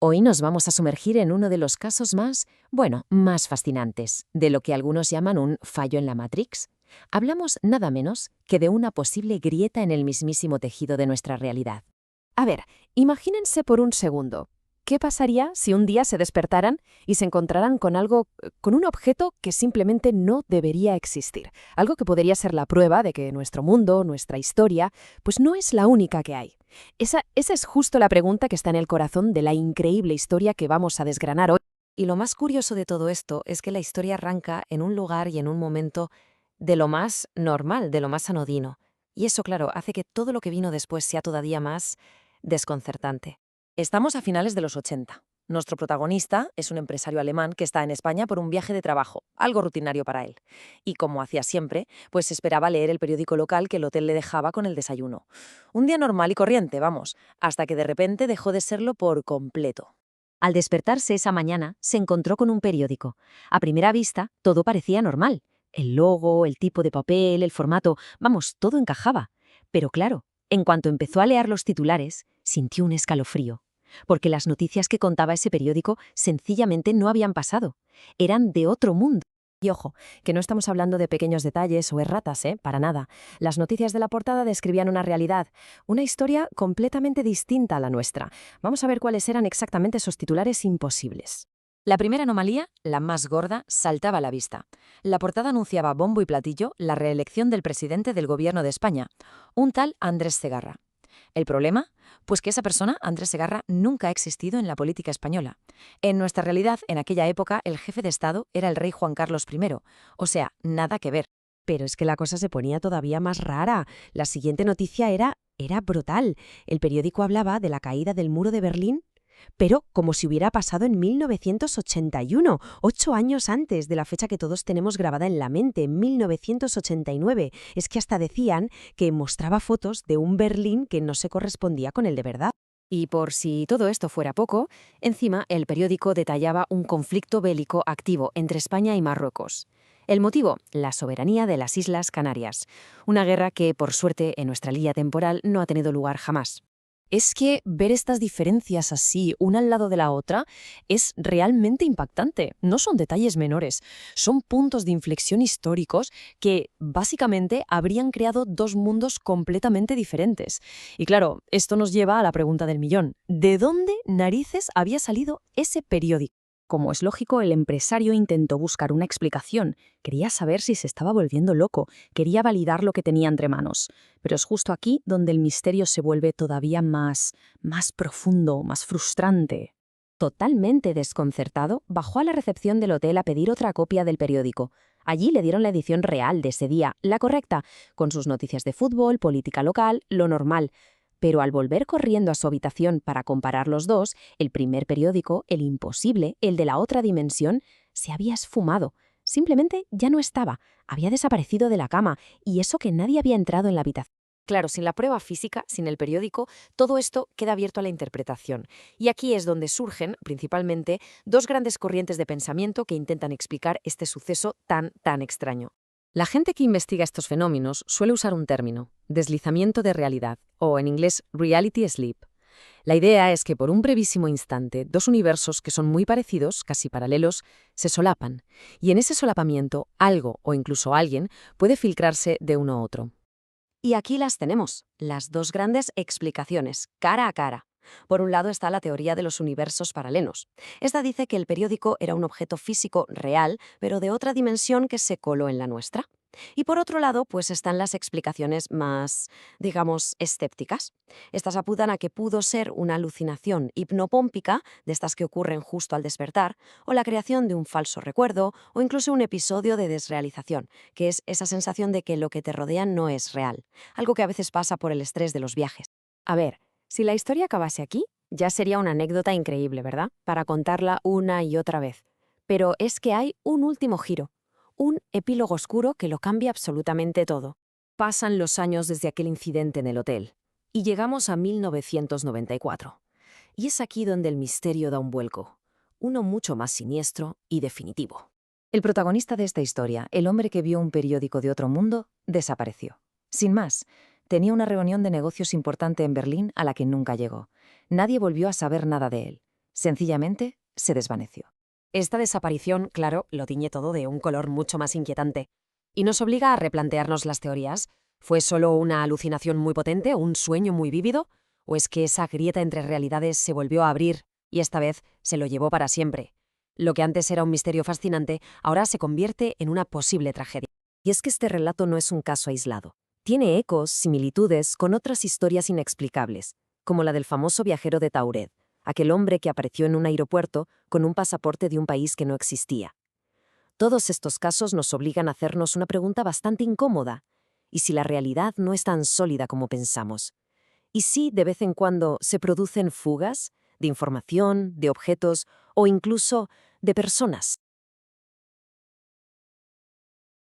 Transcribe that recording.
Hoy nos vamos a sumergir en uno de los casos más fascinantes, de lo que algunos llaman un fallo en la Matrix. Hablamos nada menos que de una posible grieta en el mismísimo tejido de nuestra realidad. A ver, imagínense por un segundo. ¿Qué pasaría si un día se despertaran y se encontraran con con un objeto que simplemente no debería existir? Algo que podría ser la prueba de que nuestro mundo, nuestra historia, pues no es la única que hay. Esa es justo la pregunta que está en el corazón de la increíble historia que vamos a desgranar hoy. Y lo más curioso de todo esto es que la historia arranca en un lugar y en un momento de lo más normal, de lo más anodino. Y eso, claro, hace que todo lo que vino después sea todavía más desconcertante. Estamos a finales de los 80. Nuestro protagonista es un empresario alemán que está en España por un viaje de trabajo, algo rutinario para él. Y como hacía siempre, pues esperaba leer el periódico local que el hotel le dejaba con el desayuno. Un día normal y corriente, vamos, hasta que de repente dejó de serlo por completo. Al despertarse esa mañana, se encontró con un periódico. A primera vista, todo parecía normal. El logo, el tipo de papel, el formato, vamos, todo encajaba. Pero claro, en cuanto empezó a leer los titulares, sintió un escalofrío. Porque las noticias que contaba ese periódico sencillamente no habían pasado. Eran de otro mundo. Y ojo, que no estamos hablando de pequeños detalles o erratas, para nada. Las noticias de la portada describían una realidad, una historia completamente distinta a la nuestra. Vamos a ver cuáles eran exactamente esos titulares imposibles. La primera anomalía, la más gorda, saltaba a la vista. La portada anunciaba bombo y platillo la reelección del presidente del gobierno de España, un tal Andrés Segarra. ¿El problema? Pues que esa persona, Andrés Segarra, nunca ha existido en la política española. En nuestra realidad, en aquella época, el jefe de Estado era el rey Juan Carlos I. O sea, nada que ver. Pero es que la cosa se ponía todavía más rara. La siguiente noticia era brutal. El periódico hablaba de la caída del muro de Berlín, pero como si hubiera pasado en 1981, 8 años antes de la fecha que todos tenemos grabada en la mente, 1989. Es que hasta decían que mostraba fotos de un Berlín que no se correspondía con el de verdad. Y por si todo esto fuera poco, encima el periódico detallaba un conflicto bélico activo entre España y Marruecos. El motivo, la soberanía de las Islas Canarias. Una guerra que, por suerte, en nuestra línea temporal no ha tenido lugar jamás. Es que ver estas diferencias así, una al lado de la otra, es realmente impactante. No son detalles menores, son puntos de inflexión históricos que básicamente habrían creado dos mundos completamente diferentes. Y claro, esto nos lleva a la pregunta del millón. ¿De dónde narices había salido ese periódico? Como es lógico, el empresario intentó buscar una explicación. Quería saber si se estaba volviendo loco, quería validar lo que tenía entre manos. Pero es justo aquí donde el misterio se vuelve todavía más profundo, más frustrante. Totalmente desconcertado, bajó a la recepción del hotel a pedir otra copia del periódico. Allí le dieron la edición real de ese día, la correcta, con sus noticias de fútbol, política local, lo normal. Pero al volver corriendo a su habitación para comparar los dos, el primer periódico, el imposible, el de la otra dimensión, se había esfumado. Simplemente ya no estaba, había desaparecido de la cama, y eso que nadie había entrado en la habitación. Claro, sin la prueba física, sin el periódico, todo esto queda abierto a la interpretación. Y aquí es donde surgen, principalmente, dos grandes corrientes de pensamiento que intentan explicar este suceso tan extraño. La gente que investiga estos fenómenos suele usar un término, deslizamiento de realidad, o en inglés reality sleep. La idea es que por un brevísimo instante, dos universos que son muy parecidos, casi paralelos, se solapan, y en ese solapamiento algo o incluso alguien puede filtrarse de uno a otro. Y aquí las tenemos, las dos grandes explicaciones, cara a cara. Por un lado está la teoría de los universos paralelos. Esta dice que el periódico era un objeto físico real, pero de otra dimensión que se coló en la nuestra. Y por otro lado, pues están las explicaciones más, digamos, escépticas. Estas apuntan a que pudo ser una alucinación hipnopómpica, de estas que ocurren justo al despertar, o la creación de un falso recuerdo, o incluso un episodio de desrealización, que es esa sensación de que lo que te rodea no es real, algo que a veces pasa por el estrés de los viajes. A ver, si la historia acabase aquí, ya sería una anécdota increíble, ¿verdad? Para contarla una y otra vez. Pero es que hay un último giro, un epílogo oscuro que lo cambia absolutamente todo. Pasan los años desde aquel incidente en el hotel, y llegamos a 1994. Y es aquí donde el misterio da un vuelco, uno mucho más siniestro y definitivo. El protagonista de esta historia, el hombre que vio un periódico de otro mundo, desapareció. Sin más, tenía una reunión de negocios importante en Berlín a la que nunca llegó. Nadie volvió a saber nada de él. Sencillamente, se desvaneció. Esta desaparición, claro, lo tiñe todo de un color mucho más inquietante. Y nos obliga a replantearnos las teorías. ¿Fue solo una alucinación muy potente, un sueño muy vívido? ¿O es que esa grieta entre realidades se volvió a abrir y esta vez se lo llevó para siempre? Lo que antes era un misterio fascinante, ahora se convierte en una posible tragedia. Y es que este relato no es un caso aislado. Tiene ecos, similitudes con otras historias inexplicables, como la del famoso viajero de Tauret, aquel hombre que apareció en un aeropuerto con un pasaporte de un país que no existía. Todos estos casos nos obligan a hacernos una pregunta bastante incómoda. ¿Y si la realidad no es tan sólida como pensamos? ¿Y si de vez en cuando se producen fugas de información, de objetos o incluso de personas?